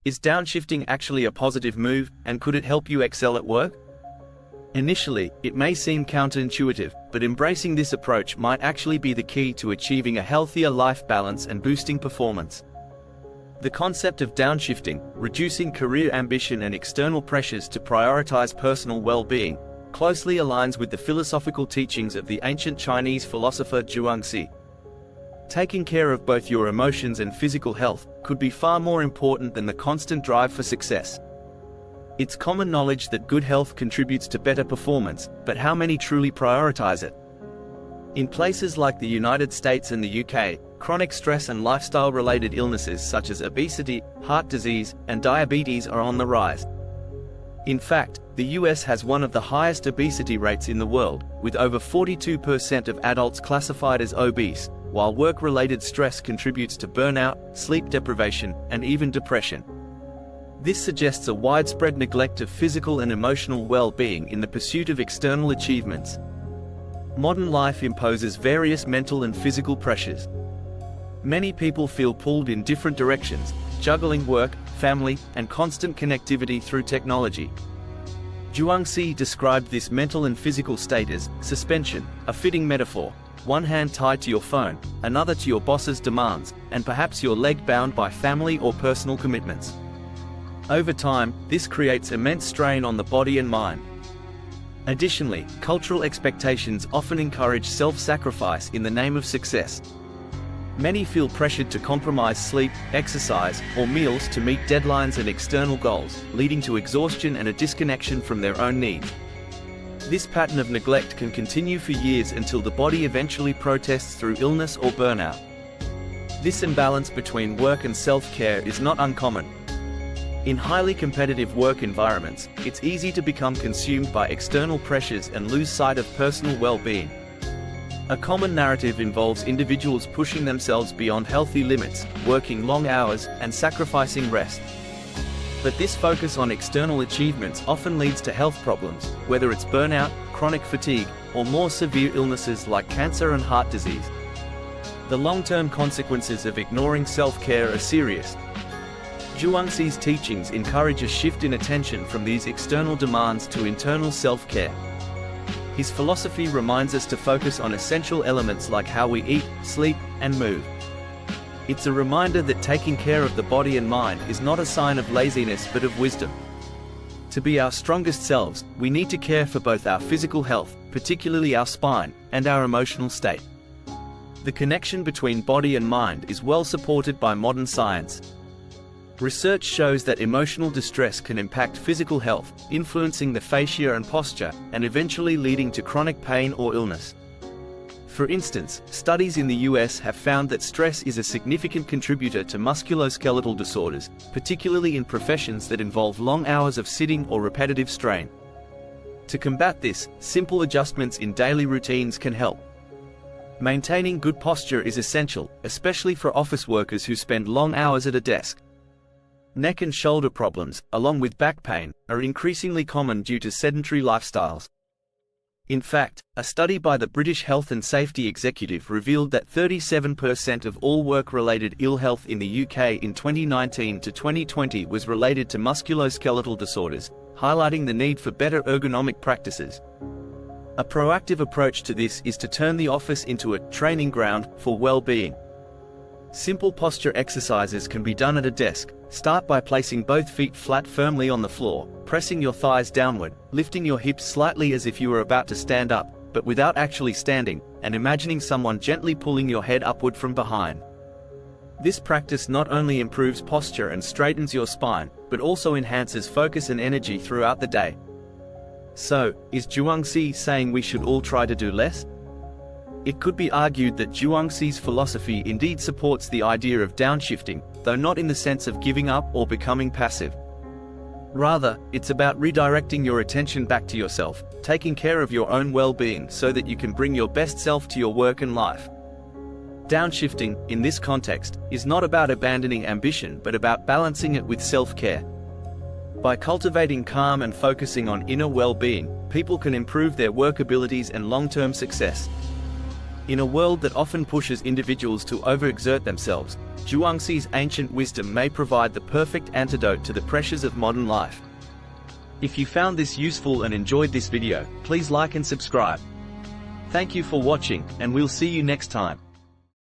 Is downshifting actually a positive move, and could it help you excel at work? Initially, it may seem counterintuitive, but embracing this approach might actually be the key to achieving a healthier life balance and boosting performance. The concept of downshifting, reducing career ambition and external pressures to prioritize personal well-being, closely aligns with the philosophical teachings of the ancient Chinese philosopher Zhuangzi. Taking care of both your emotions and physical health could be far more important than the constant drive for success. It's common knowledge that good health contributes to better performance, but how many truly prioritize it? In places like the United States and the UK, chronic stress and lifestyle-related illnesses such as obesity, heart disease, and diabetes are on the rise. In fact, the US has one of the highest obesity rates in the world, with over 42% of adults classified as obese, while work-related stress contributes to burnout, sleep deprivation, and even depression. This suggests a widespread neglect of physical and emotional well-being in the pursuit of external achievements. Modern life imposes various mental and physical pressures. Many people feel pulled in different directions, juggling work, family, and constant connectivity through technology. Zhuangzi described this mental and physical state as suspension, a fitting metaphor. One hand tied to your phone, another to your boss's demands, and perhaps your leg bound by family or personal commitments. Over time, this creates immense strain on the body and mind. Additionally, cultural expectations often encourage self-sacrifice in the name of success. Many feel pressured to compromise sleep, exercise, or meals to meet deadlines and external goals, leading to exhaustion and a disconnection from their own needs. This pattern of neglect can continue for years until the body eventually protests through illness or burnout. This imbalance between work and self-care is not uncommon. In highly competitive work environments, it's easy to become consumed by external pressures and lose sight of personal well-being. A common narrative involves individuals pushing themselves beyond healthy limits, working long hours, and sacrificing rest. But this focus on external achievements often leads to health problems, whether it's burnout, chronic fatigue, or more severe illnesses like cancer and heart disease. The long-term consequences of ignoring self-care are serious. Zhuangzi's teachings encourage a shift in attention from these external demands to internal self-care. His philosophy reminds us to focus on essential elements like how we eat, sleep, and move. It's a reminder that taking care of the body and mind is not a sign of laziness but of wisdom. To be our strongest selves, we need to care for both our physical health, particularly our spine, and our emotional state. The connection between body and mind is well supported by modern science. Research shows that emotional distress can impact physical health, influencing the fascia and posture, and eventually leading to chronic pain or illness. For instance, studies in the US have found that stress is a significant contributor to musculoskeletal disorders, particularly in professions that involve long hours of sitting or repetitive strain. To combat this, simple adjustments in daily routines can help. Maintaining good posture is essential, especially for office workers who spend long hours at a desk. Neck and shoulder problems, along with back pain, are increasingly common due to sedentary lifestyles. In fact, a study by the British Health and Safety Executive revealed that 37% of all work-related ill health in the UK in 2019 to 2020 was related to musculoskeletal disorders, highlighting the need for better ergonomic practices. A proactive approach to this is to turn the office into a training ground for well-being. Simple posture exercises can be done at a desk. Start by placing both feet flat firmly on the floor, pressing your thighs downward, lifting your hips slightly as if you were about to stand up, but without actually standing, and imagining someone gently pulling your head upward from behind. This practice not only improves posture and straightens your spine, but also enhances focus and energy throughout the day. So, is Zhuangzi saying we should all try to do less? It could be argued that Zhuangzi's philosophy indeed supports the idea of downshifting, though not in the sense of giving up or becoming passive. Rather, it's about redirecting your attention back to yourself, taking care of your own well-being so that you can bring your best self to your work and life. Downshifting, in this context, is not about abandoning ambition but about balancing it with self-care. By cultivating calm and focusing on inner well-being, people can improve their work abilities and long-term success. In a world that often pushes individuals to overexert themselves, Zhuangzi's ancient wisdom may provide the perfect antidote to the pressures of modern life. If you found this useful and enjoyed this video, please like and subscribe. Thank you for watching, and we'll see you next time.